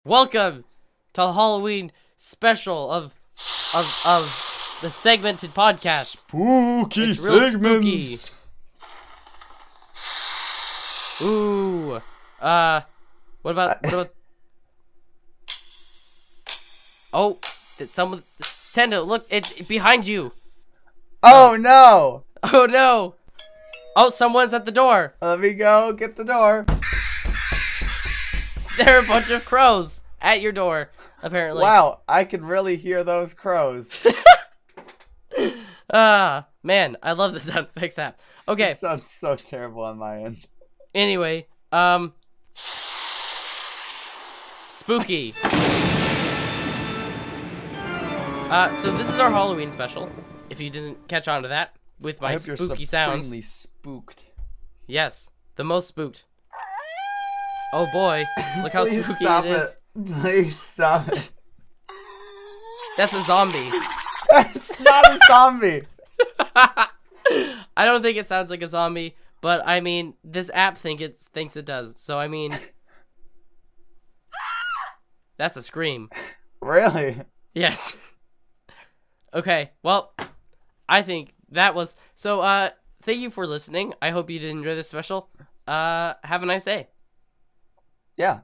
Welcome to the Halloween special of the segmented podcast. Spooky It's real segments. spooky. Ooh. What about Oh, did someone Tendo, look, it's behind you. Oh no! Oh no. Oh, someone's at the door. Let me go get the door. There are a bunch of crows at your door, apparently. Wow, I can really hear those crows. Man, I love the sound effects app. Okay. It sounds so terrible on my end. Anyway, spooky. So this is our Halloween special. If you didn't catch on to that, with my I hope you're spooky sounds. supremely spooked. Yes, the most spooked. Oh boy, look how Please spooky stop it is. Please stop it. That's a zombie. That's not a zombie. I don't think it sounds like a zombie, but I mean, this app thinks it does. So I mean, that's a scream. Really? Yes. Okay, well, I think that was so. Thank you for listening. I hope you did enjoy this special. Have a nice day. Yeah.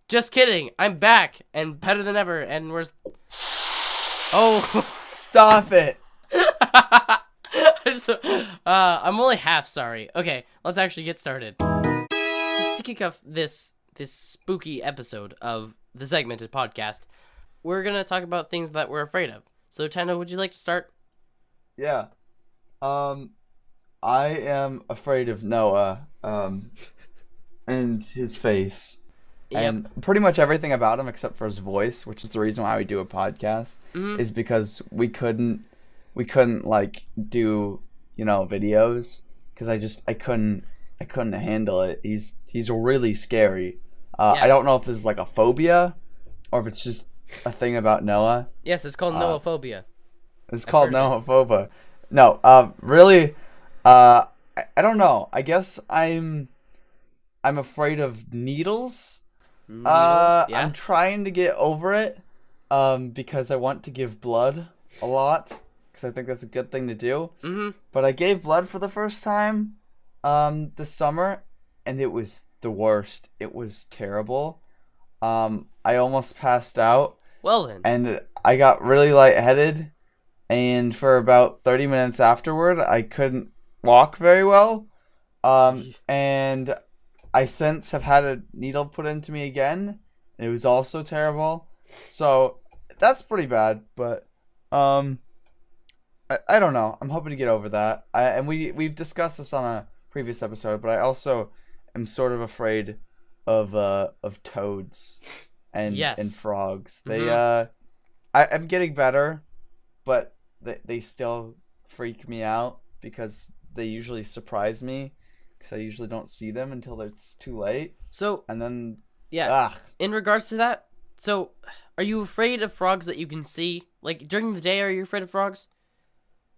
Just kidding. I'm back and better than ever. And we're. Oh. Stop it. I'm only half sorry. Okay, let's actually get started. To kick off this spooky episode of the segmented podcast, we're gonna talk about things that we're afraid of. So, Tendo, would you like to start? Yeah. I am afraid of Noah, and his face. Yep. And pretty much everything about him except for his voice, which is the reason why we do a podcast, is because we couldn't like do, videos because I couldn't handle it. He's really scary. Yes. I don't know if this is like a phobia or if it's just a thing about Noah. Yes, it's called Noaphobia. It's called Noaphobia. No, really, I don't know. I guess I'm afraid of needles. Yeah. I'm trying to get over it, because I want to give blood a lot, because I think that's a good thing to do. Mm-hmm. But I gave blood for the first time, this summer, and it was the worst. It was terrible. I almost passed out. Well then. And I got really lightheaded, and for about 30 minutes afterward, I couldn't walk very well. And I since have had a needle put into me again, and it was also terrible. So that's pretty bad, but I don't know. I'm hoping to get over that. We've discussed this on a previous episode, but I also am sort of afraid of toads and frogs. Mm-hmm. I'm getting better, but they still freak me out because they usually surprise me. I usually don't see them until it's too late. So, and then, yeah. In regards to that, so are you afraid of frogs that you can see? Like during the day, are you afraid of frogs?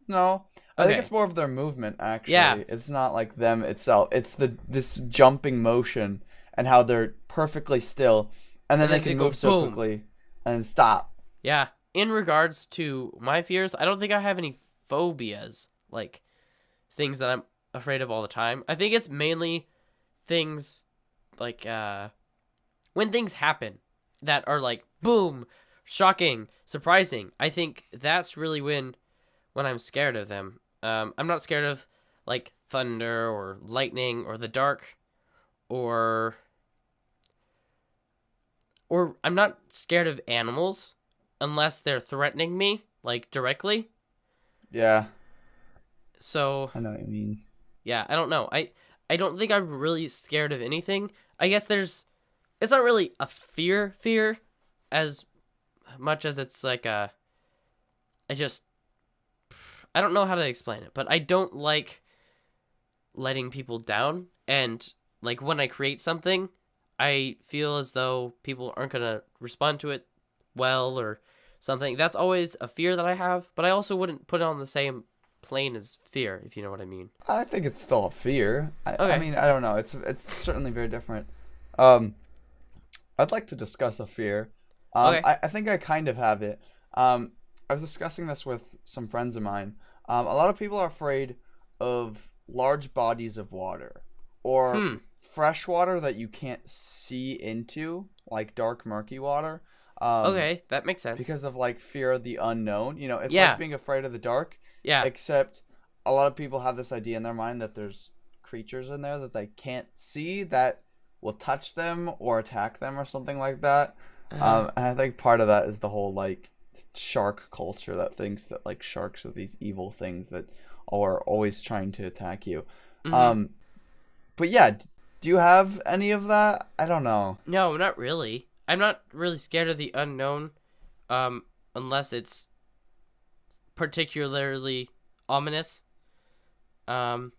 No, I think it's more of their movement. Actually, it's not like them itself. It's this jumping motion and how they're perfectly still, and then they can move so quickly and stop. Yeah. In regards to my fears, I don't think I have any phobias, like things that I'm afraid of all the time. I think it's mainly things like when things happen that are like boom, shocking, surprising. I think that's really when I'm scared of them. I'm not scared of like thunder or lightning or the dark or I'm not scared of animals unless they're threatening me like directly. Yeah. So I know what you mean. Yeah, I don't know. I don't think I'm really scared of anything. I guess it's not really a fear as much as it's like I don't know how to explain it, but I don't like letting people down, and like when I create something, I feel as though people aren't going to respond to it well or something. That's always a fear that I have, but I also wouldn't put it on the same plane as fear, if you know what I mean. I think it's still a fear. Okay. I mean, I don't know. It's certainly very different. I'd like to discuss a fear. Okay. I think I kind of have it. I was discussing this with some friends of mine. A lot of people are afraid of large bodies of water or Hmm. fresh water that you can't see into, like dark, murky water. Um, Okay, that makes sense. because of like fear of the unknown. You know, it's like Yeah. being afraid of the dark, Yeah. except a lot of people have this idea in their mind that there's creatures in there that they can't see that will touch them or attack them or something like that. Uh-huh. And I think part of that is the whole like shark culture that thinks that like sharks are these evil things that are always trying to attack you. Mhm. Um, but yeah, do you have any of that? I don't know. No, not really. I'm not really scared of the unknown, unless it's particularly ominous. Um,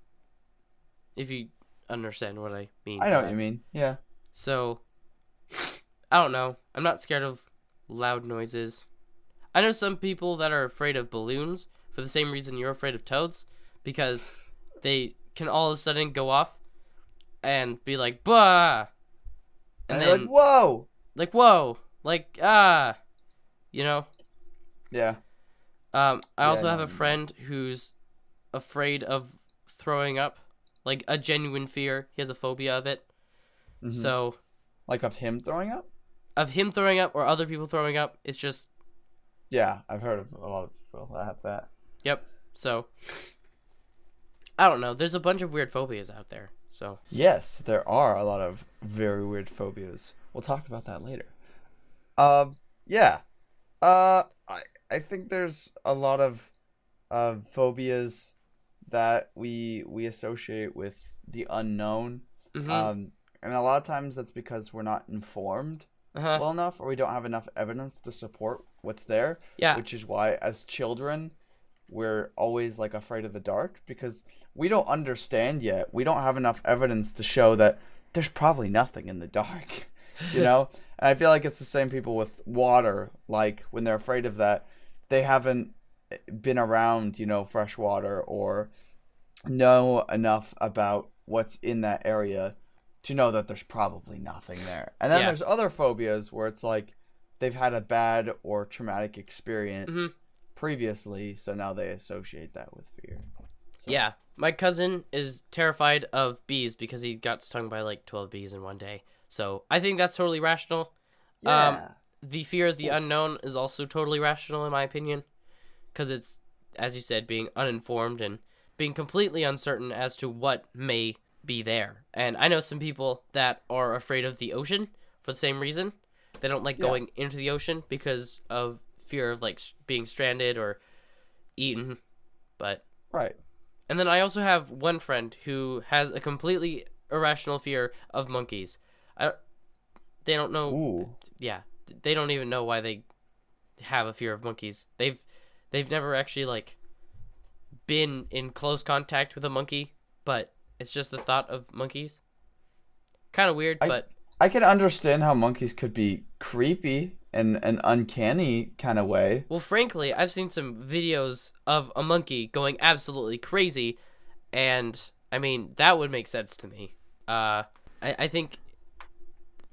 if you understand what I mean I by know what that. you mean. Yeah. So, I don't know. I'm not scared of loud noises. I know some people that are afraid of balloons for the same reason you're afraid of toads, because they can all of a sudden go off and be like, bah! And And you're like, then, whoa. like, whoa! Like, ah! You know? Yeah. I Yeah, I also know have what a you mean. friend who's afraid of throwing up, like a genuine fear. He has a phobia of it. Mm-hmm. So, Like of him throwing up? of him throwing up or other people throwing up, it's just, Yeah, I've heard of a lot of people that have that. yep. So, I don't know. There's a bunch of weird phobias out there. So, Yes, there are a lot of very weird phobias. We'll talk about that later. Yeah. I think there's a lot of phobias that we associate with the unknown. mm-hmm. And a lot of times that's because we're not informed Uh-huh. well enough, or we don't have enough evidence to support what's there, Yeah. which is why as children we're always like afraid of the dark because we don't understand yet. We don't have enough evidence to show that there's probably nothing in the dark, you know? And I feel like it's the same people with water, like when they're afraid of that, they haven't been around, fresh water or know enough about what's in that area to know that there's probably nothing there. And then Yeah. there's other phobias where it's like they've had a bad or traumatic Mm-hmm. experience previously, so now they associate that with fear. So, Yeah. My cousin is terrified of bees because he got stung by like 12 bees in one day. So, I think that's totally rational. Um, yeah. the fear of the Cool. unknown is also totally rational in my opinion, because it's, as you said, being uninformed and being completely uncertain as to what may be there. And I know some people that are afraid of the ocean for the same reason. They don't like Yeah. going into the ocean because of fear of like being stranded or eaten. But Right. and then I also have one friend who has a completely irrational fear of monkeys. I they don't know. Ooh. Yeah, they don't even know why they have a fear of monkeys. They've never actually like been in close contact with a monkey, but it's just the thought of monkeys. Kind of weird, I but I can understand how monkeys could be creepy in an uncanny kind of way. well, frankly, I've seen some videos of a monkey going absolutely crazy, and I mean that would make sense to me. I think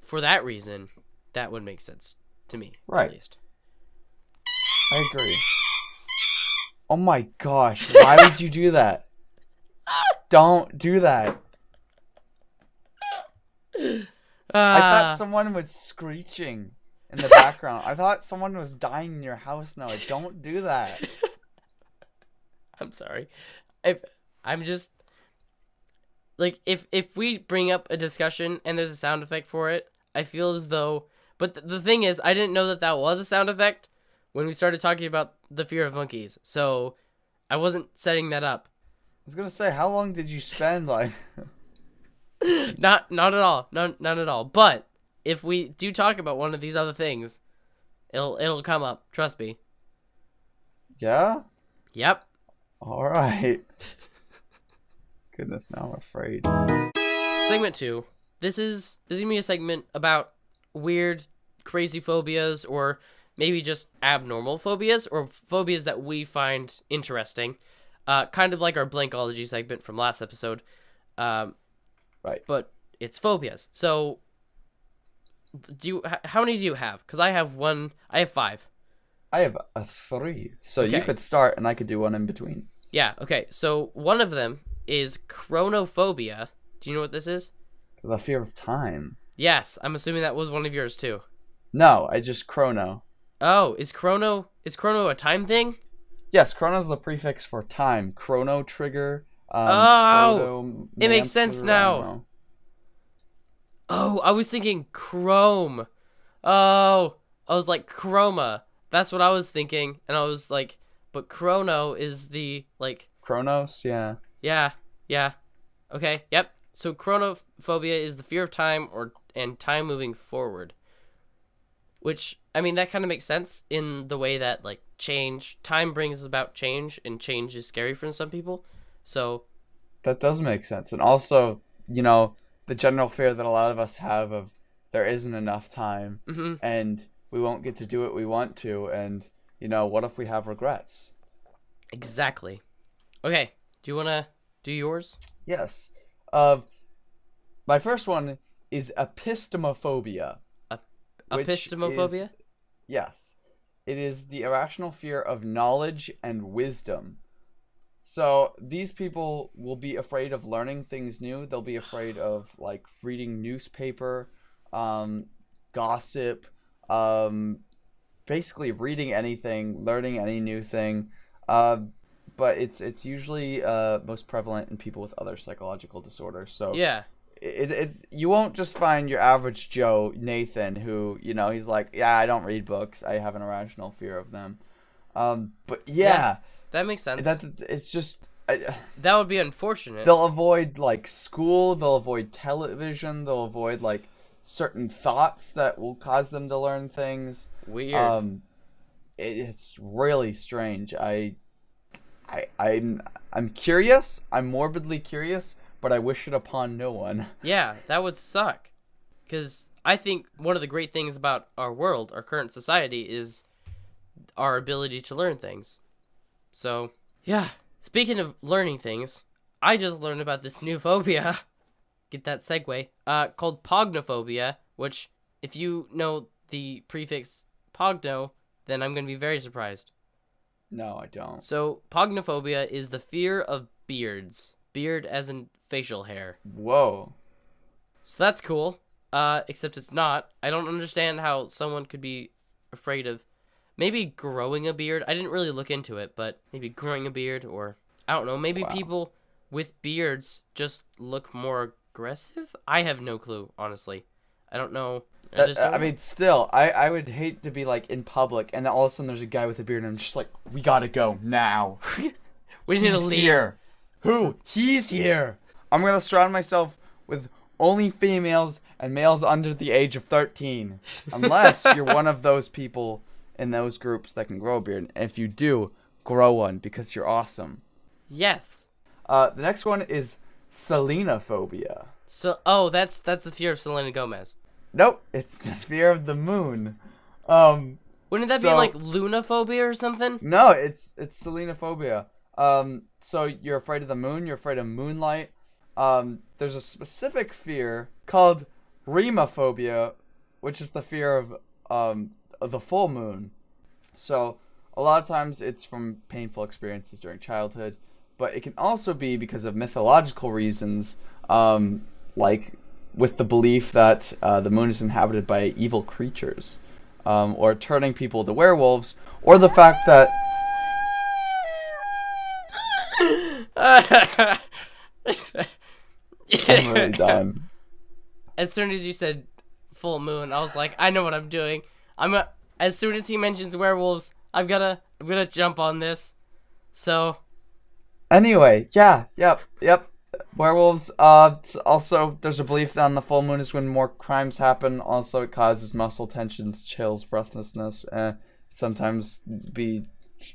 for that reason, that would make sense to me at Right. least. I agree. Oh my gosh, why would you do that? Don't do that. I thought someone was screeching in the background. I thought someone was dying in your house now. Don't do that. I'm sorry. I'm just like if we bring up a discussion and there's a sound effect for it, I feel as though. But the thing is, I didn't know that that was a sound effect when we started talking about the fear of monkeys. So I wasn't setting that up. I was gonna say, how long did you spend like? Not at all. Not at all. But if we do talk about one of these other things, it'll come up. Trust me. Yeah. Yep. All right. Goodness, now I'm afraid. Segment 2. This is gonna be a segment about weird, crazy phobias, or maybe just abnormal phobias, or phobias that we find interesting. Kind of like our Blankology segment from last episode. Right. But it's phobias. So How many do you have? Because I have one. I have 5. I have a 3. So you Okay. could start, and I could do one in between. Yeah. Okay. So one of them is chronophobia. Do you know what this is? The fear of time. Yes. I'm assuming that was one of yours too. No, I just chrono. Oh, is chrono a time thing? Yes, chrono is the prefix for time. Chrono trigger. Oh, it makes sense chronomancer, I don't now. know. Oh, I was thinking chrome. Oh, I was like chroma. That's what I was thinking, and I was like, but chrono is the like. Chronos, yeah. Yeah, yeah. Okay, yep. So chronophobia is the fear of time and time moving forward. Which, I mean, that kind of makes sense in the way that, like, time brings about change, and change is scary for some people. So, That does make sense. And also, the general fear that a lot of us have of there isn't enough time and we won't get to do what we want to. And, what if we have regrets? exactly. Okay, do you want to do yours? Yes. My first one is epistemophobia. Epistemophobia? Yes. It is the irrational fear of knowledge and wisdom. So these people will be afraid of learning things new. They'll be afraid of like reading newspaper, gossip, basically reading anything, learning any new thing. But it's usually most prevalent in people with other psychological disorders. So Yeah. it's you won't just find your average Joe Nathan who he's like, yeah, I don't read books. I have an irrational fear of them. But yeah. That makes sense. It's just That would be unfortunate. they'll avoid like school, they'll avoid television, they'll avoid like certain thoughts that will cause them to learn things. Weird. It's really strange. I'm curious. I'm morbidly curious, but I wish it upon no one. Yeah, that would suck. Because I think one of the great things about our world, our current society, is our ability to learn things. So, yeah. Speaking of learning things, I just learned about this new phobia. Get that segue. Called pognophobia, which, if you know the prefix pogno, then I'm going to be very surprised. No, I don't. So, pognophobia is the fear of beards. Beard as in facial hair. Whoa. So that's cool. Except it's not. I don't understand how someone could be afraid of maybe growing a beard. I didn't really look into it, but maybe growing a beard, or I don't know, maybe people with beards just look more aggressive? I have no clue, honestly. I don't know. I mean, still, I would hate to be like in public and all of a sudden there's a guy with a beard and I'm just like, we gotta go now. We need to He's leave. here. Who? He's here. I'm gonna surround myself with only females and males under the age of 13. Unless you're one of those people in those groups that can grow a beard. And if you do, grow one because you're awesome. Yes. The next one is selenophobia. So, that's the fear of Selena Gomez. Nope, it's the fear of the moon. Wouldn't that be like lunaphobia or something? No, it's selenophobia. So you're afraid of the moon, you're afraid of moonlight. There's a specific fear called remophobia, which is the fear of the full moon. So a lot of times it's from painful experiences during childhood, but it can also be because of mythological reasons, like with the belief that the moon is inhabited by evil creatures, or turning people to werewolves, or the fact that I'm really done. As soon as you said full moon, I was like, I know what I'm doing. As soon as he mentions werewolves, I'm gonna jump on this. So Anyway, yep. Werewolves. Also, there's a belief that on the full moon is when more crimes happen. Also, it causes muscle tensions, chills, breathlessness. Sometimes be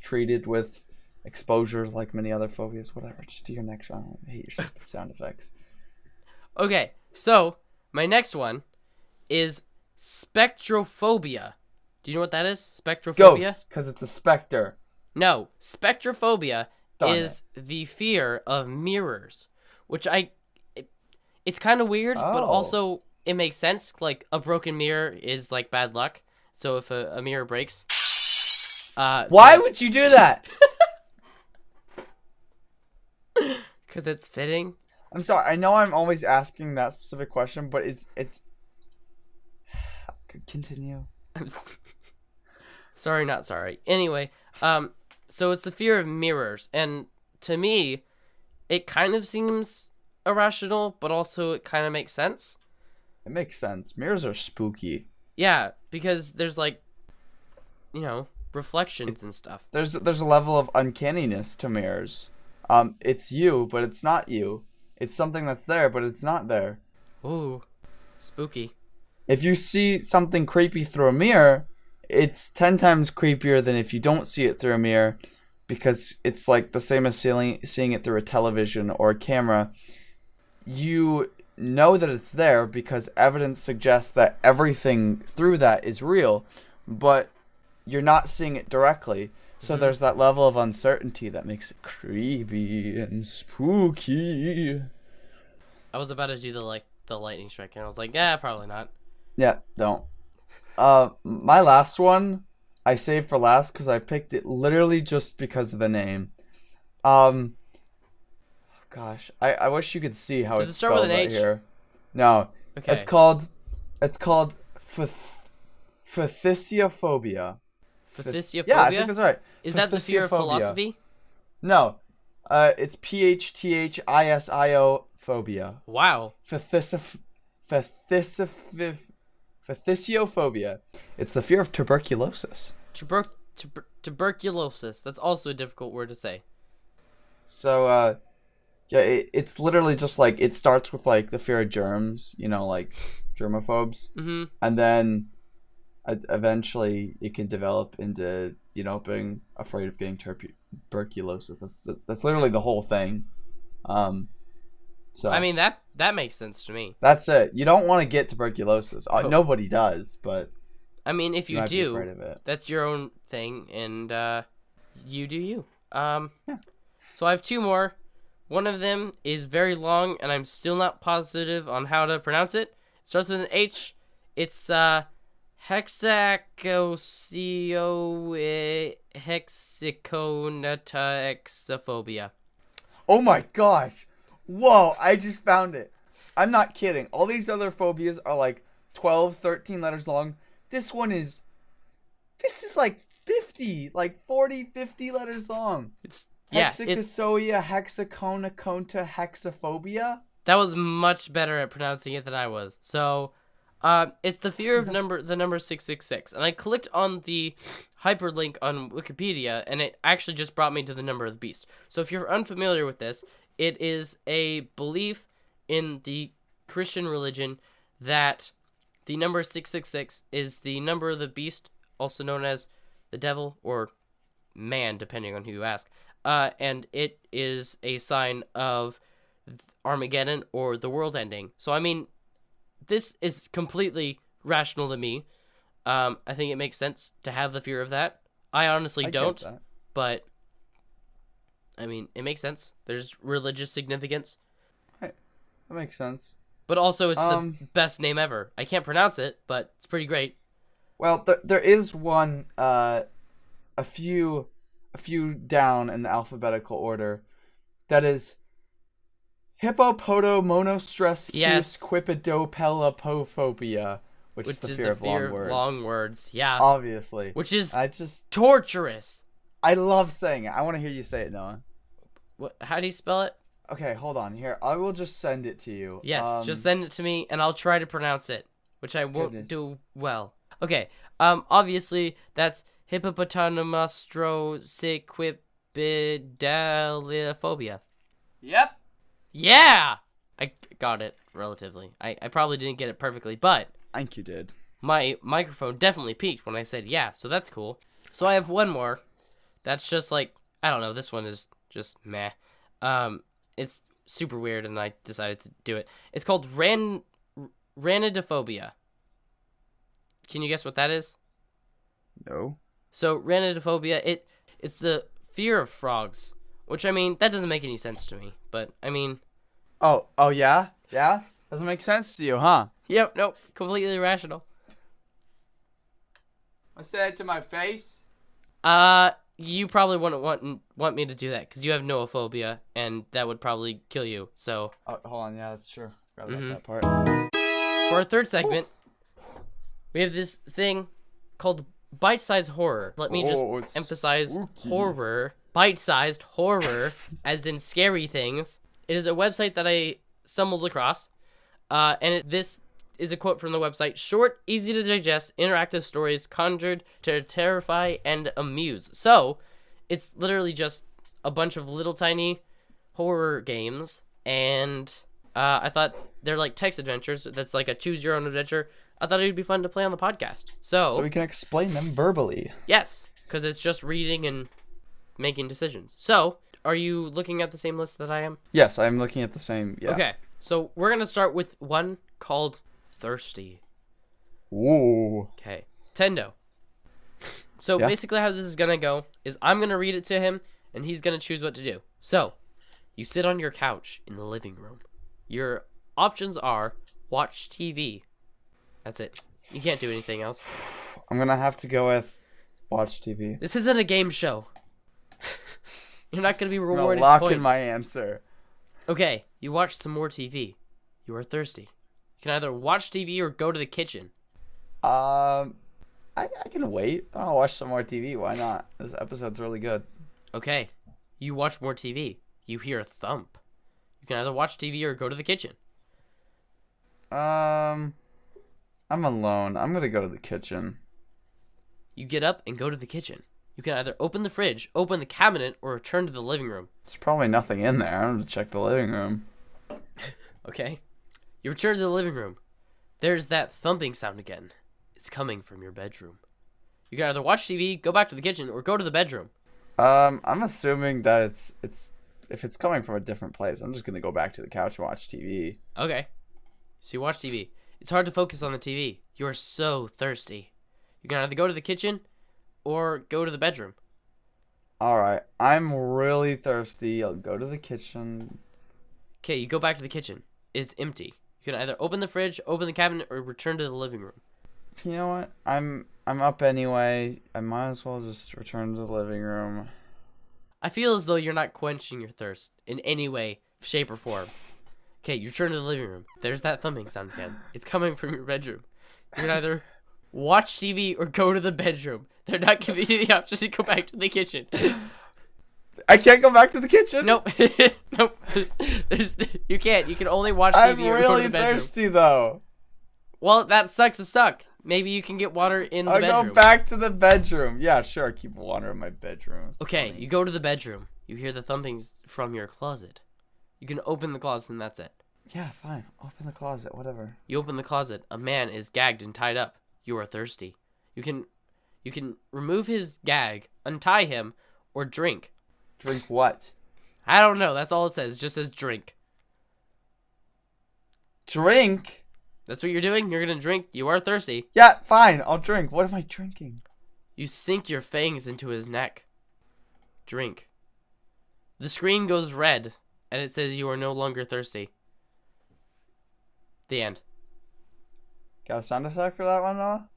treated with exposure like many other phobias. Whatever. Just do your next one. I hate your sound effects. okay, so my next one is spectrophobia. Do you know what that is? Spectrophobia? Ghosts, because it's a specter. No, spectrophobia Darn is the fear of mirrors, which it's kind of weird, but Oh. also it makes sense. Like, a broken mirror is like bad luck. So if a mirror breaks, Why would you do that? because it's fitting. I'm sorry. I know I'm always asking that specific question, but it's. Continue. Sorry, not sorry. Anyway, so it's the fear of mirrors, and to me, it kind of seems irrational, but also it kind of makes sense. It makes sense. Mirrors are spooky. Yeah, because there's like, reflections and stuff. There's a level of uncanniness to mirrors. It's you, but it's not you. It's something that's there, but it's not there. Ooh, spooky. If you see something creepy through a mirror, it's 10 times creepier than if you don't see it through a mirror, because it's like the same as seeing it through a television or a camera. You know that it's there because evidence suggests that everything through that is real, but you're not seeing it directly. So there's that level of uncertainty that makes it creepy and spooky. I was about to do the lightning strike, and I was like, yeah, probably not. Yeah, don't. My last one I saved for last because I picked it literally just because of the name. Gosh, I wish you could see how Does it's it start with spelled an right H? here. No. Okay. It's called Phthisiophobia. Phthisiophobia? Yeah, I think that's right. Is that the fear of Phthisiophobia. philosophy? No. It's PHTHISIO phobia. Wow. Phthisiophobia. It's the fear of tuberculosis. Tuberculosis. That's also a difficult word to say. So, yeah, it's literally just like, it starts with like the fear of germs, like germaphobes. Mm-hmm. And then eventually it can develop into, being afraid of getting tuberculosis. That's literally the whole thing. So I mean, that makes sense to me. that's it. You don't want to get tuberculosis. Oh. Nobody does, but I mean, if you might be afraid do, of it. that's your own thing, and you do you. Yeah. So I have two more. One of them is very long, and I'm still not positive on how to pronounce it. It starts with an H. It's Hexaphobia. Oh my gosh. Whoa, I just found it. I'm not kidding. All these other phobias are like 12, 13 letters long. This is like 50, like 40, 50 letters long. Hexaphobia, hexaconta, hexaphobia. That was much better at pronouncing it than I was. So, it's the fear of the number 666. And I clicked on the hyperlink on Wikipedia, and it actually just brought me to the number of the beast. So if you're unfamiliar with this, it is a belief in the Christian religion that the number 666 is the number of the beast, also known as the devil or man, depending on who you ask. And it is a sign of Armageddon or the world ending. So, I mean, this is completely rational to me. I think it makes sense to have the fear of that. I honestly don't, but I mean, it makes sense. There's religious significance. Hey, that makes sense. But also, it's the best name ever. I can't pronounce it, but it's pretty great. Well, there is one, a few down in the alphabetical order, that is Hippopotomonostress-quipidopellopophobia, which is the fear of long words. Yeah. Obviously. Which is torturous. I love saying it. I want to hear you say it, Noah. What? How do you spell it? Okay, hold on. Here, I will just send it to you. Yes, just send it to me, and I'll try to pronounce it, which I won't do well. Okay, obviously, that's Hippopotomostrossequipidaliophobia. Yep. Yeah! I got it, relatively. I probably didn't get it perfectly, but I think you did. My microphone definitely peaked when I said yeah, so that's cool. So I have one more. That's just like, I don't know, this one is just meh. It's super weird, and I decided to do it. It's called Ranidophobia. Can you guess what that is? No. So Ranidophobia, it's the fear of frogs, which, I mean, that doesn't make any sense to me. But I mean, oh yeah, yeah. Doesn't make sense to you, huh? Yep, nope, completely irrational. I said it to my face. You probably wouldn't want me to do that because you have noophobia, and that would probably kill you. So. Oh, hold on. Yeah, that's true. Forgot about that part. For our third segment, we have this thing called Bitesized Horror. Let me just emphasize horror. Bite-sized horror, as in scary things. It is a website that I stumbled across, this is a quote from the website: "Short, easy to digest, interactive stories conjured to terrify and amuse." So, it's literally just a bunch of little tiny horror games, and I thought they're like text adventures. That's like a choose your own adventure. I thought it would be fun to play on the podcast. So we can explain them verbally. Yes, because it's just reading and making decisions. So, are you looking at the same list that I am? Yes, I'm looking at the same. Yeah. Okay, so we're gonna start with one called Thirsty. Ooh. Okay, Tendo. So basically how this is gonna go is I'm gonna read it to him, and he's gonna choose what to do. So, you sit on your couch in the living room. Your options are watch TV. That's it. You can't do anything else. I'm gonna have to go with watch TV. This isn't a game show. You're not gonna be rewarded lock points. in my answer. Okay, you watch some more TV. You are thirsty. You can either watch TV or go to the kitchen. I can wait. I'll watch some more TV. Why not? This episode's really good. Okay, you watch more TV. You hear a thump. You can either watch TV or go to the kitchen. I'm alone. I'm gonna go to the kitchen. You get up and go to the kitchen. You can either open the fridge, open the cabinet, or return to the living room. There's probably nothing in there. I'm gonna check the living room. Okay. You return to the living room. There's that thumping sound again. It's coming from your bedroom. You can either watch TV, go back to the kitchen, or go to the bedroom. I'm assuming that it's if it's coming from a different place, I'm just gonna go back to the couch and watch TV. Okay. So you watch TV. It's hard to focus on the TV. You are so thirsty. You can either go to the kitchen or go to the bedroom. Alright, I'm really thirsty. I'll go to the kitchen. Okay, you go back to the kitchen. It's empty. You can either open the fridge, open the cabinet, or return to the living room. You know what? I'm up anyway. I might as well just return to the living room. I feel as though you're not quenching your thirst in any way, shape, or form. Okay, you return to the living room. There's that thumping sound again. It's coming from your bedroom. You can either watch TV or go to the bedroom. They're not giving you the option to go back to the kitchen. I can't go back to the kitchen? Nope. Nope. You can't. You can only watch TV or go to the bedroom. I'm really thirsty, though. Well, that sucks to suck. Maybe you can get water in the bedroom. I'll go back to the bedroom. Yeah, sure. I keep water in my bedroom. It's okay, funny. You go to the bedroom. You hear the thumpings from your closet. You can open the closet and that's it. Yeah, fine. Open the closet, whatever. You open the closet. A man is gagged and tied up. You are thirsty. You can remove his gag, untie him, or drink. Drink what? I don't know. That's all it says. It just says drink. Drink? That's what you're doing? You're going to drink? You are thirsty. Yeah, fine. I'll drink. What am I drinking? You sink your fangs into his neck. Drink. The screen goes red, and it says you are no longer thirsty. The end. Got a sound effect for that one, Noah?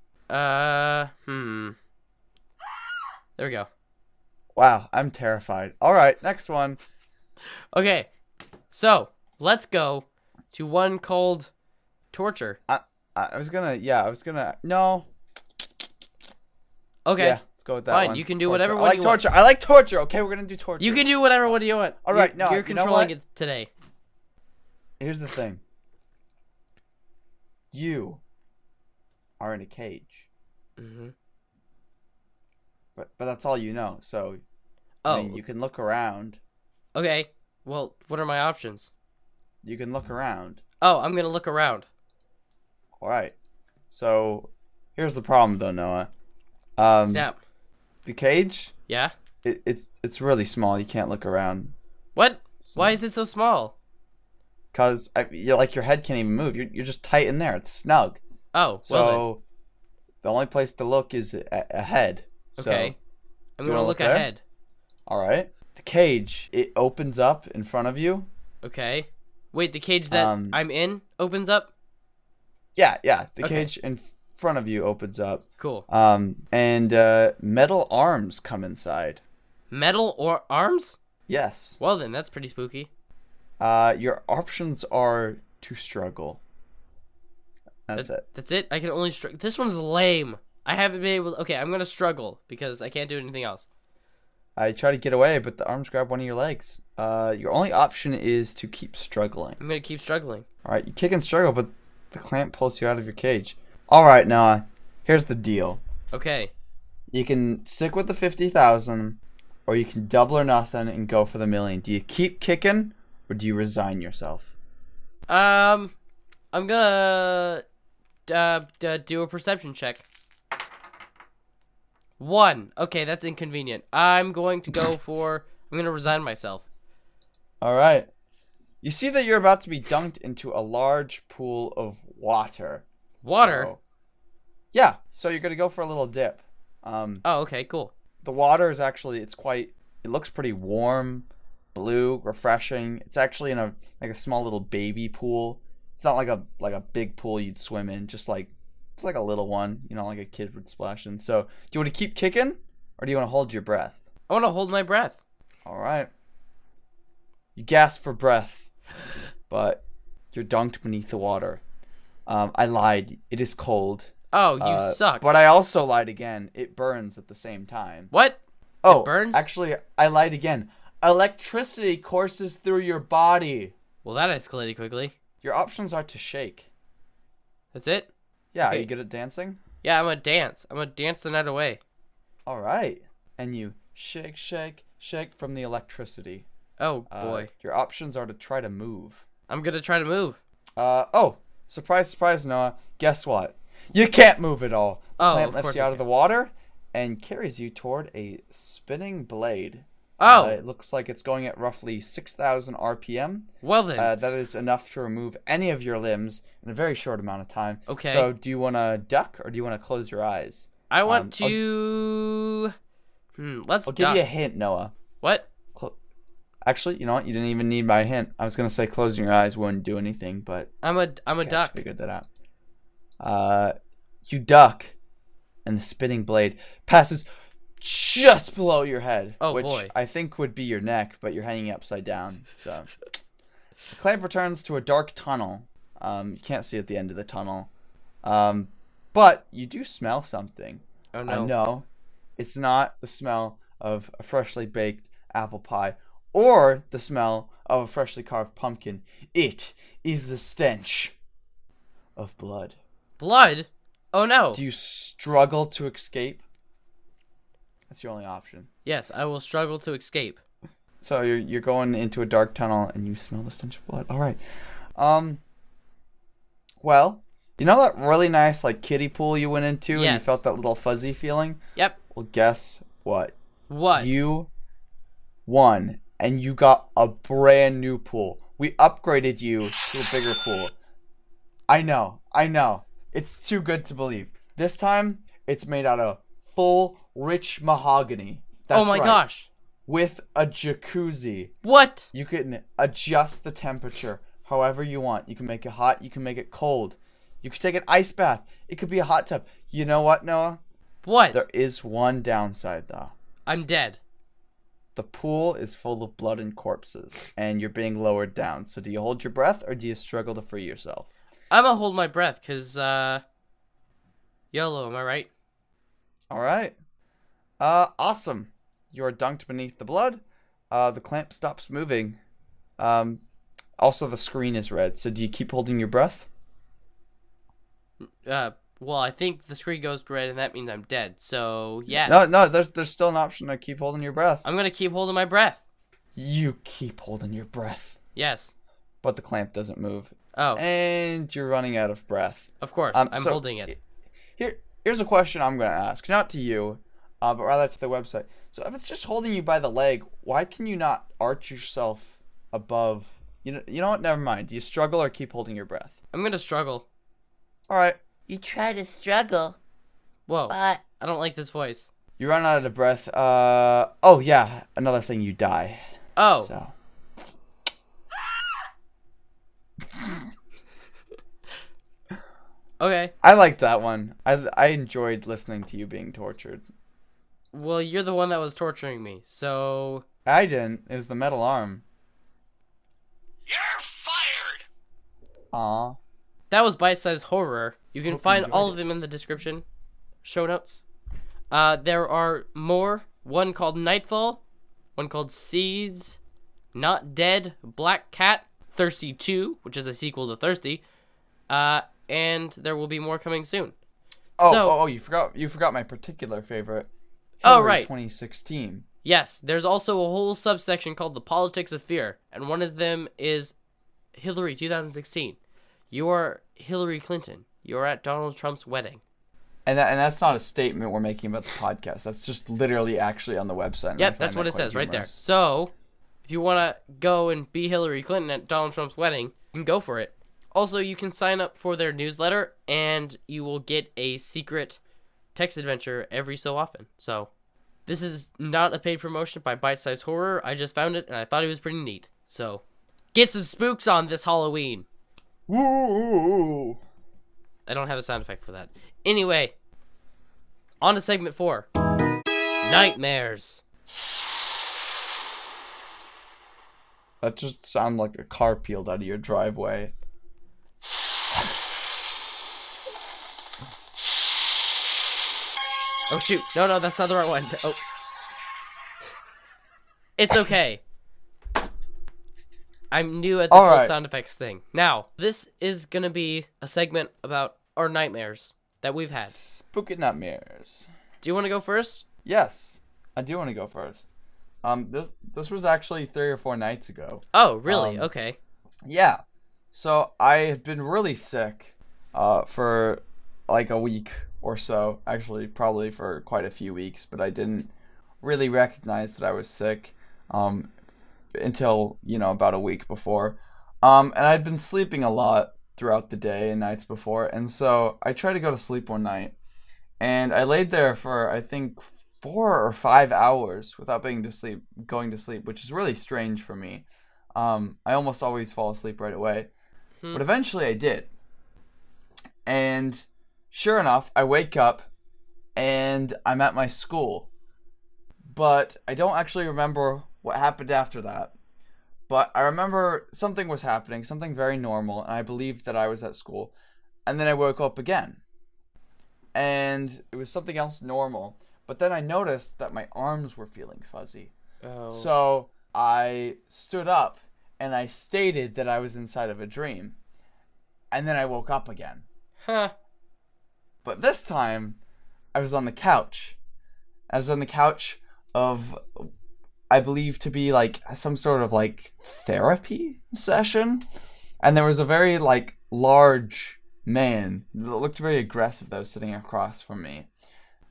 There we go. Wow, I'm terrified. All right, next one. Okay, so let's go to one called torture. I was gonna. No. Okay. Yeah, let's go with that Fine, one. you can do Torture. whatever I one like you torture. want. I like torture. Okay, we're gonna do torture. You can do whatever one you want. All right, you're, no, you're you know controlling what? it today. Here's the thing. You are in a cage. Mm-hmm. But that's all you know. So, Oh. I mean, you can look around. Okay. Well, what are my options? You can look around. Oh, I'm gonna look around. All right. So, here's the problem, though, Noah. Snap. The cage. Yeah. It's really small. You can't look around. What? So, Why is it so small? Cause you're like your head can't even move. You're just tight in there. It's snug. Oh, So, well the only place to look is ahead. then. So, Okay. I'm do you gonna wanna look look there? ahead. All right. The cage, it opens up in front of you. Okay. Wait, the cage that I'm in opens up? Yeah. The Okay. cage in front of you opens up. Cool. And metal arms come inside. Metal or arms? Yes. Well then, that's pretty spooky. Your options are to struggle. That's it. That's it? I can only struggle. This one's lame. I haven't been able to... Okay, I'm going to struggle because I can't do anything else. I try to get away, but the arms grab one of your legs. Your only option is to keep struggling. I'm going to keep struggling. All right, you kick and struggle, but the clamp pulls you out of your cage. All right, Noah, here's the deal. Okay. You can stick with the 50,000, or you can double or nothing and go for the million. Do you keep kicking, or do you resign yourself? I'm gonna do a perception check. 1. Okay, that's inconvenient. I'm going to go for... I'm going to resign myself. All right. You see that you're about to be dunked into a large pool of water. Water? Yeah, so you're going to go for a little dip. Oh, okay, cool. The water is actually, it looks pretty warm, blue, refreshing. It's actually in a small little baby pool. It's not like a big pool you'd swim in, just like it's like a little one, like a kid would splash in. So, do you want to keep kicking, or do you want to hold your breath? I want to hold my breath. All right. You gasp for breath, but you're dunked beneath the water. I lied. It is cold. Oh, you suck. But I also lied again. It burns at the same time. What? Oh, it burns? Actually, I lied again. Electricity courses through your body. Well, that escalated quickly. Your options are to shake. That's it? Yeah, Okay. Are you good at dancing? Yeah, I'm gonna dance. I'm gonna dance the night away. All right. And you shake, shake, shake from the electricity. Oh, boy. Your options are to try to move. I'm gonna try to move. Oh, surprise, surprise, Noah. Guess what? You can't move at all. The Oh, plant of lifts course you I out of the water and carries you toward a spinning blade. Oh. It looks like it's going at roughly 6,000 RPM. Well then. That is enough to remove any of your limbs in a very short amount of time. Okay. So, do you want to duck or do you want to close your eyes? I want to... let's I'll give duck. you a hint, Noah. What? Actually, you know what? You didn't even need my hint. I was going to say closing your eyes wouldn't do anything, but... I'm a I duck. figured that out. You duck, and the spinning blade passes just below your head. Oh, which boy. I think would be your neck, but you're hanging upside down. So the clamp returns to a dark tunnel. You can't see at the end of the tunnel. But you do smell something. Oh, no. I know. It's not the smell of a freshly baked apple pie or the smell of a freshly carved pumpkin. It is the stench of blood. Blood? Oh, no. Do you struggle to escape? That's your only option. Yes, I will struggle to escape. So you're going into a dark tunnel and you smell the stench of blood. All right. Well, you know that really nice kiddie pool you went into and you Yes. felt that little fuzzy feeling? Yep. Well, guess what? What? You won and you got a brand new pool. We upgraded you to a bigger pool. I know. It's too good to believe. This time, it's made out of full, rich mahogany. That's oh, my right. gosh. With a jacuzzi. What? You can adjust the temperature however you want. You can make it hot. You can make it cold. You can take an ice bath. It could be a hot tub. You know what, Noah? What? There is one downside, though. I'm dead. The pool is full of blood and corpses, and you're being lowered down. So do you hold your breath, or do you struggle to free yourself? I'm gonna hold my breath, because, YOLO, am I right? All right. Awesome. You are dunked beneath the blood. The clamp stops moving. Also, the screen is red. So do you keep holding your breath? Well, I think the screen goes red, and that means I'm dead. So, yes. No. There's still an option to keep holding your breath. I'm gonna keep holding my breath. You keep holding your breath. Yes. But the clamp doesn't move. Oh. And you're running out of breath. Of course. I'm so holding it. Here's a question I'm going to ask. Not to you, but rather to the website. So if it's just holding you by the leg, why can you not arch yourself above? You know what? Never mind. Do you struggle or keep holding your breath? I'm gonna struggle. All right. You try to struggle, Whoa. but I don't like this voice. You run out of breath. Oh, yeah. Another thing, you die. Oh. So. Okay. I liked that one. I enjoyed listening to you being tortured. Well, you're the one that was torturing me, so... I didn't. It was the metal arm. You're fired! Aw. That was Bitesized Horror. You can Hope you find enjoyed all it. of them in the description. Show notes. There are more. One called Nightfall. One called Seeds. Not Dead. Black Cat. Thirsty 2, which is a sequel to Thirsty. And there will be more coming soon. Oh, you forgot my particular favorite. Oh, Hillary right. 2016. Yes, there's also a whole subsection called The Politics of Fear. And one of them is Hillary 2016. You are Hillary Clinton. You are at Donald Trump's wedding. And that's not a statement we're making about the podcast. That's just literally actually on the website. and I Yep, find that's that what it quite says right there. humorous. So, if you want to go and be Hillary Clinton at Donald Trump's wedding, you can go for it. Also, you can sign up for their newsletter, and you will get a secret text adventure every so often. So, this is not a paid promotion by Bitesized Horror. I just found it, and I thought it was pretty neat. So, get some spooks on this Halloween. Woo! I don't have a sound effect for that. Anyway, on to segment 4. Nightmares. That just sounded like a car peeled out of your driveway. Oh, shoot. No, that's not the right one. Oh. It's okay. I'm new at this All whole right. sound effects thing. Now, this is going to be a segment about our nightmares that we've had. Spooky nightmares. Do you want to go first? Yes, I do want to go first. This was actually 3 or 4 nights ago. Oh, really? Um, Okay. Yeah. So I had been really sick for like a week or so. Actually, probably for quite a few weeks, but I didn't really recognize that I was sick until, about a week before. And I'd been sleeping a lot throughout the day and nights before. And so I tried to go to sleep one night. And I laid there for, I think, 4 or 5 hours without going to sleep, which is really strange for me. I almost always fall asleep right away. But eventually I did. And sure enough, I wake up and I'm at my school. But I don't actually remember what happened after that. But I remember something was happening, something very normal, and I believed that I was at school. And then I woke up again. And it was something else normal. But then I noticed that my arms were feeling fuzzy. Oh. So I stood up and I stated that I was inside of a dream. And then I woke up again. Huh. But this time, I was on the couch. I was on the couch of, I believe to be like some sort of like therapy session. And there was a very like large man that looked very aggressive that was sitting across from me.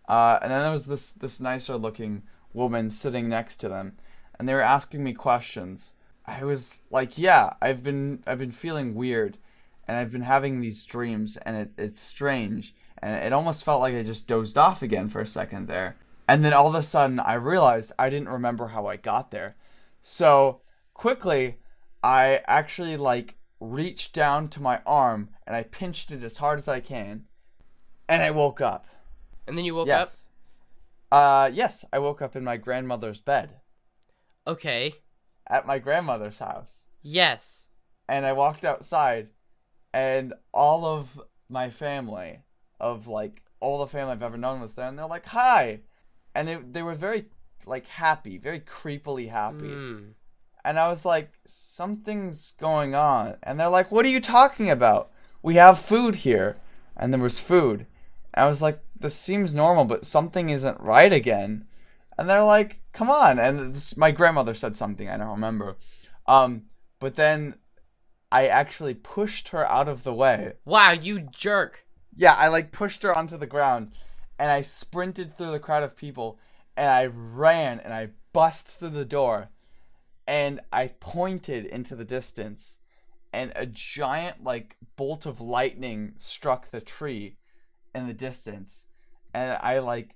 And then there was this nicer looking woman sitting next to them. And they were asking me questions. I was like, yeah, I've been feeling weird. And I've been having these dreams, and it's strange. And it almost felt like I just dozed off again for a second there. And then all of a sudden, I realized I didn't remember how I got there. So, quickly, I actually, reached down to my arm, and I pinched it as hard as I can. And I woke up. And then you woke up? Yes, I woke up in my grandmother's bed. Okay. At my grandmother's house. Yes. And I walked outside. And all of my family, all the family I've ever known was there, and they're like, hi! And they were very, happy, very creepily happy. And I was like, something's going on. And they're like, what are you talking about? We have food here. And there was food. And I was like, this seems normal, but something isn't right again. And they're like, come on. And my grandmother said something, I don't remember. But then I actually pushed her out of the way. Wow, you jerk. Yeah, I pushed her onto the ground, and I sprinted through the crowd of people, and I ran, and I bust through the door, and I pointed into the distance, and a giant, bolt of lightning struck the tree in the distance, and I,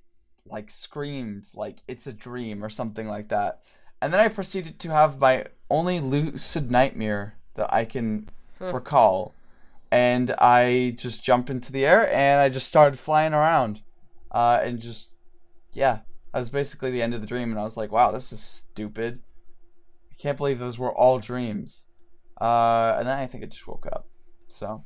screamed, it's a dream, or something like that. And then I proceeded to have my only lucid nightmare that I can recall. and I just jumped into the air and I just started flying around. And just, yeah, that was basically the end of the dream. And I was like, wow, this is stupid. I can't believe those were all dreams. And then I think I just woke up. So,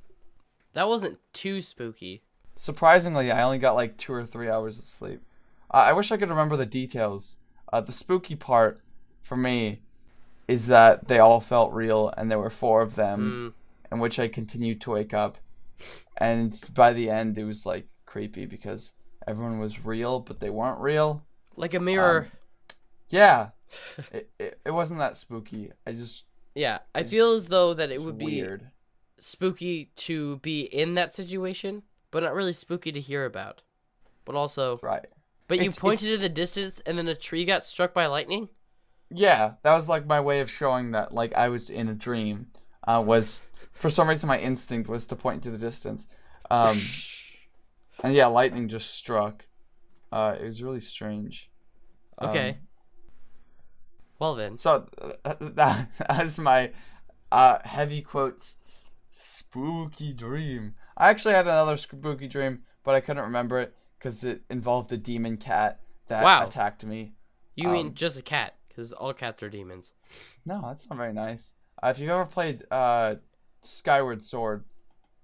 That wasn't too spooky. surprisingly, I only got like 2 or 3 hours of sleep. I wish I could remember the details. The spooky part for me is that they all felt real, and there were 4 of them, in which I continued to wake up. And by the end, it was like creepy because everyone was real, but they weren't real. Like a mirror. Yeah, it wasn't that spooky. I feel as though that it would be weird. spooky to be in that situation, but not really spooky to hear about. But also, Right. but you It's- pointed it's- at a distance, and then a tree got struck by lightning. Yeah, that was like my way of showing that like I was in a dream. Was for some reason my instinct was to point to the distance. And yeah, lightning just struck. It was really strange. Okay. Well then. So that's my heavy quotes spooky dream. I actually had another spooky dream, but I couldn't remember it because it involved a demon cat that Wow. attacked me. You mean just a cat, because all cats are demons. No, that's not very nice. If you've ever played Skyward Sword,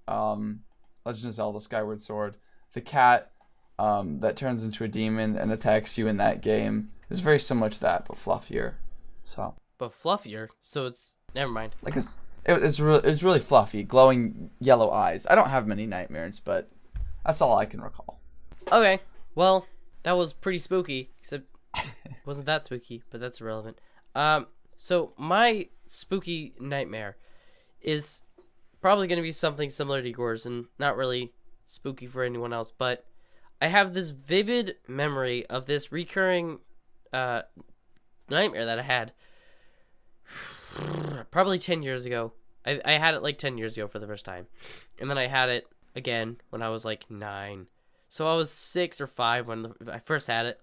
Legend of Zelda Skyward Sword, the cat that turns into a demon and attacks you in that game is very similar to that, but fluffier. So, But fluffier, so it's... Never mind. like it's really fluffy, glowing yellow eyes. I don't have many nightmares, but that's all I can recall. Okay, well, that was pretty spooky, except it wasn't that spooky, but that's irrelevant. So my spooky nightmare is probably going to be something similar to yours and not really spooky for anyone else, but I have this vivid memory of this recurring nightmare that I had probably 10 years ago. I had it like 10 years ago for the first time, and then I had it again when I was like 9. So I was 6 or 5 when I first had it,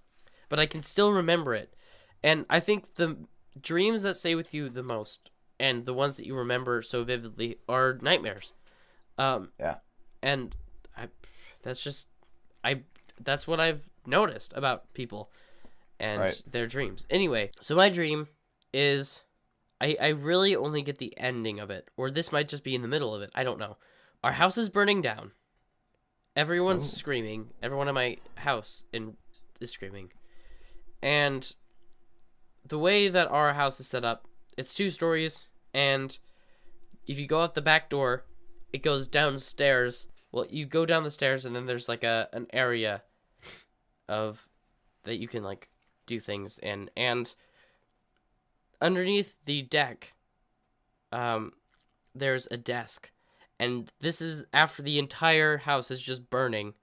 but I can still remember it. And I think the dreams that stay with you the most and the ones that you remember so vividly are nightmares. Yeah. And that's what I've noticed about people and Right. their dreams. Anyway, so my dream is I really only get the ending of it, or this might just be in the middle of it. I don't know. Our house is burning down. Everyone's screaming. Everyone in my house is screaming. And the way that our house is set up, it's 2 stories, and if you go out the back door, it goes downstairs. Well, you go down the stairs, and then there's like an area of that you can like do things in, and underneath the deck, there's a desk, and this is after the entire house is just burning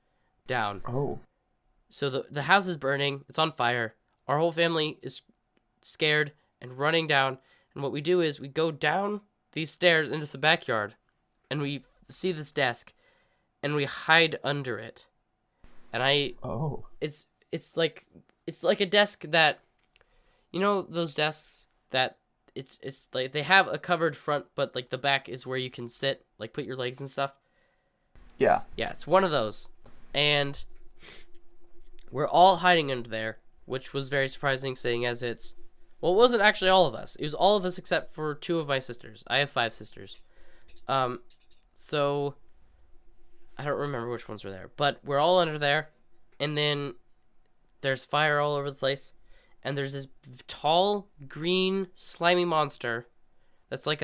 down. Oh. So the house is burning, it's on fire. Our whole family is scared and running down, and what we do is we go down these stairs into the backyard, and we see this desk, and we hide under it. And it's like a desk that, you know, those desks that it's like they have a covered front, but like the back is where you can sit, like put your legs and stuff. Yeah. Yeah, it's one of those. And we're all hiding under there, which was very surprising, seeing as it wasn't actually all of us. It was all of us except for 2 of my sisters. I have 5 sisters. So I don't remember which ones were there, but we're all under there, and then there's fire all over the place, and there's this tall, green, slimy monster that's like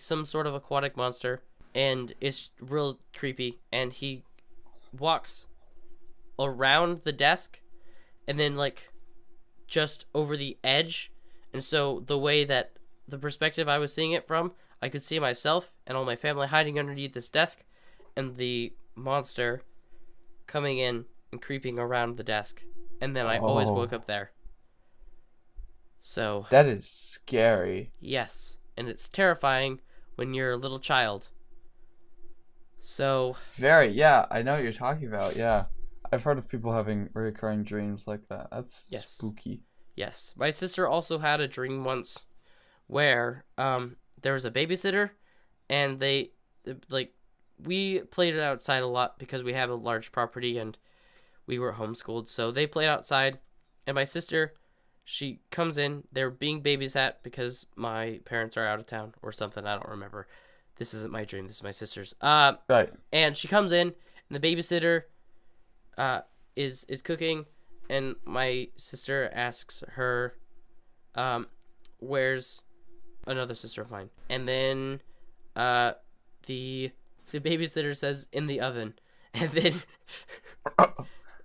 some sort of aquatic monster, and it's real creepy, and he walks around the desk and then like just over the edge. And so the way that the perspective I was seeing it from, I could see myself and all my family hiding underneath this desk, and the monster coming in and creeping around the desk, and then I always woke up there. So That is scary. yes, and it's terrifying when you're a little child. So Very, yeah, I know what you're talking about, yeah. I've heard of people having recurring dreams like that. That's spooky. yes, my sister also had a dream once where there was a babysitter, and they like we played outside a lot because we have a large property and we were homeschooled. So they played outside, and my sister, she comes in. They're being babysat because my parents are out of town or something. I don't remember. This isn't my dream. This is my sister's. Right. And she comes in, and the babysitter is cooking, and my sister asks her, where's another sister of mine? And then the babysitter says, in the oven. And then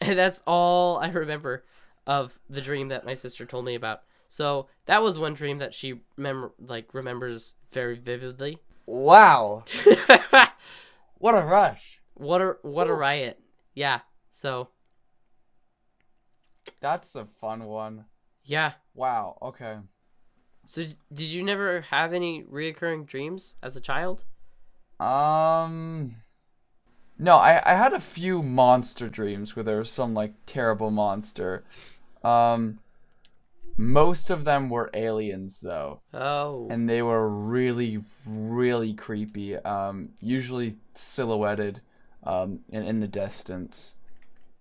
and that's all I remember of the dream that my sister told me about. So that was one dream that she remembers very vividly. Wow. What a rush. What a riot. Yeah. So That's a fun one. yeah. Wow. Okay. So did you never have any reoccurring dreams as a child? No, I had a few monster dreams where there was some like terrible monster. Most of them were aliens though. Oh. And they were really, really creepy. Usually silhouetted, in the distance,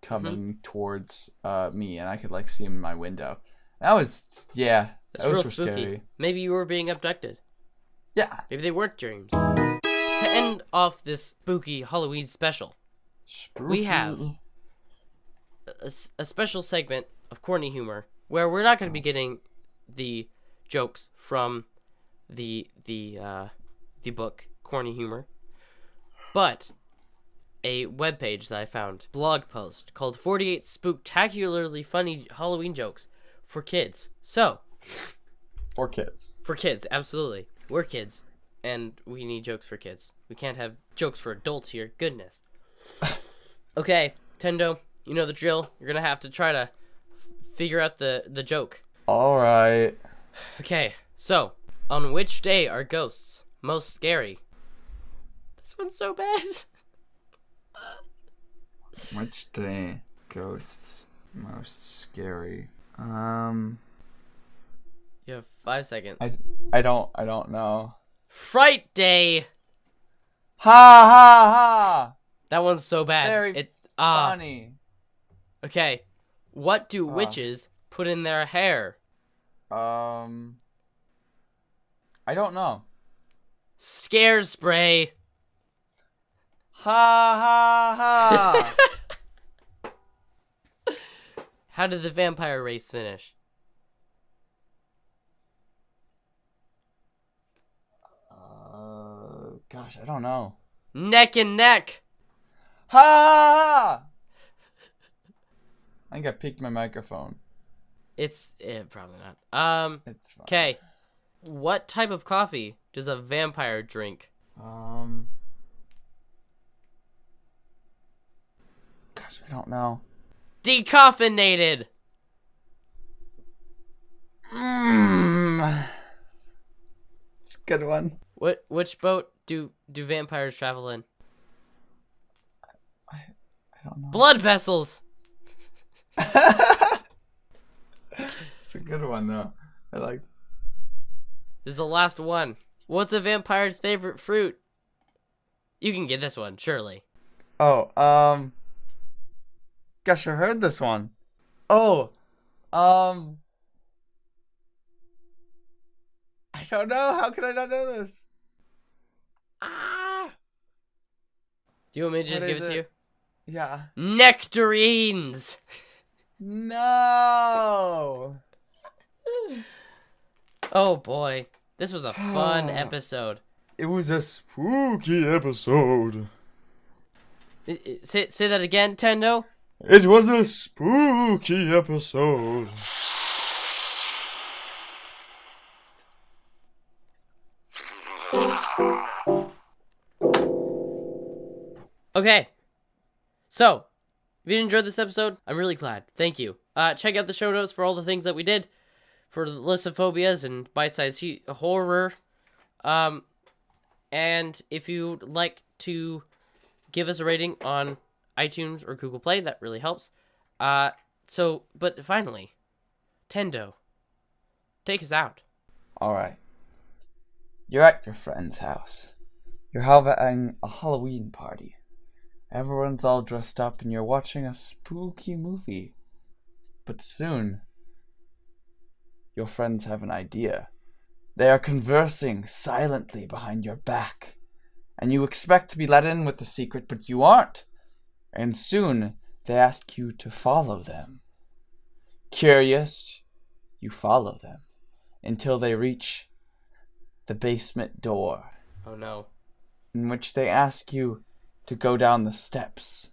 coming towards me, and I could like see them in my window. That was That's those real were spooky. scary. Maybe you were being abducted. Yeah. Maybe they weren't dreams. To end off this spooky Halloween special, we have a special segment of Courtney Humor where we're not going to be getting the jokes from the book Courtney Humor, but a webpage that I found, blog post called 48 Spooktacularly Funny Halloween Jokes for Kids. So, For kids. for kids, absolutely. We're kids, and we need jokes for kids. We can't have jokes for adults here. Goodness. Okay, Tendo, you know the drill. You're going to have to try to figure out the joke. All right. Okay, so, on which day are ghosts most scary? This one's so bad. Which day ghosts most scary? You have 5 seconds. I don't know. Fright Day! Ha ha That one's so bad. Very Ah. ha! Funny. Okay. What do witches put in their hair? I don't know. Scare spray. Ha ha ha! How did the vampire race finish? Gosh, I don't know. Neck and neck. Ha ha ha! I think I peaked my microphone. It's probably not. It's fine. Okay. What type of coffee does a vampire drink? Gosh, I don't know. Decaffeinated. It's a good one. Which boat do vampires travel in? I don't know. Blood vessels. It's a good one though. I like. This is the last one. What's a vampire's favorite fruit? You can get this one, surely. Oh, gosh, I heard this one. Oh, I don't know. How could I not know this? Ah, Do you want me to just What give is it to you? it? Yeah. Nectarines. No. Oh boy, this was a fun episode. It was a spooky episode. Say that again, Tendo. It was a spooky episode. Okay, so if you enjoyed this episode, I'm really glad. Thank you. Check out the show notes for all the things that we did for the list of phobias and bite-sized horror. And if you'd like to give us a rating on iTunes or Google Play, that really helps. But finally, Tendo, take us out. All right. You're at your friend's house. You're having a Halloween party. Everyone's all dressed up and you're watching a spooky movie. But soon, your friends have an idea. They are conversing silently behind your back. And you expect to be let in with the secret, but you aren't. And soon, they ask you to follow them. Curious, you follow them until they reach the basement door. Oh no. In which they ask you to go down the steps.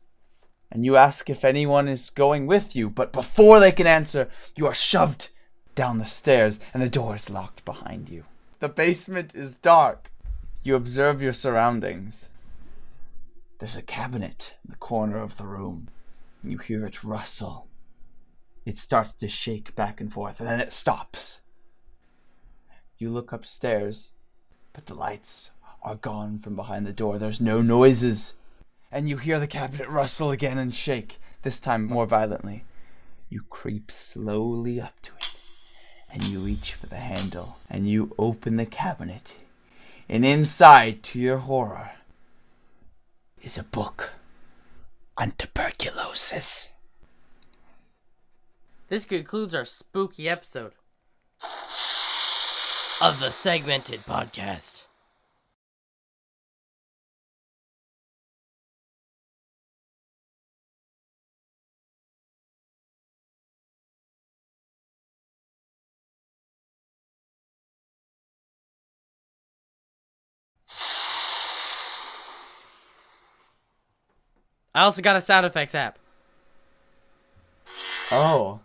And you ask if anyone is going with you, but before they can answer, you are shoved down the stairs and the door is locked behind you. The basement is dark. You observe your surroundings. There's a cabinet in the corner of the room. You hear it rustle. It starts to shake back and forth, and then it stops. You look upstairs, but the lights are gone from behind the door. There's no noises. And you hear the cabinet rustle again and shake, this time more violently. You creep slowly up to it, and you reach for the handle, and you open the cabinet. And inside, to your horror, is a book on tuberculosis. This concludes our spooky episode of the Segmented Podcast. I also got a sound effects app. Oh.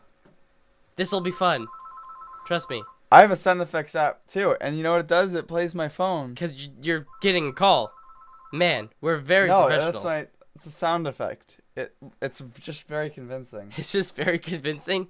This'll be fun. Trust me. I have a sound effects app too, and you know what it does? It plays my phone. Because you're getting a call. Man, we're very professional. No, it's a sound effect. It's just very convincing. It's just very convincing.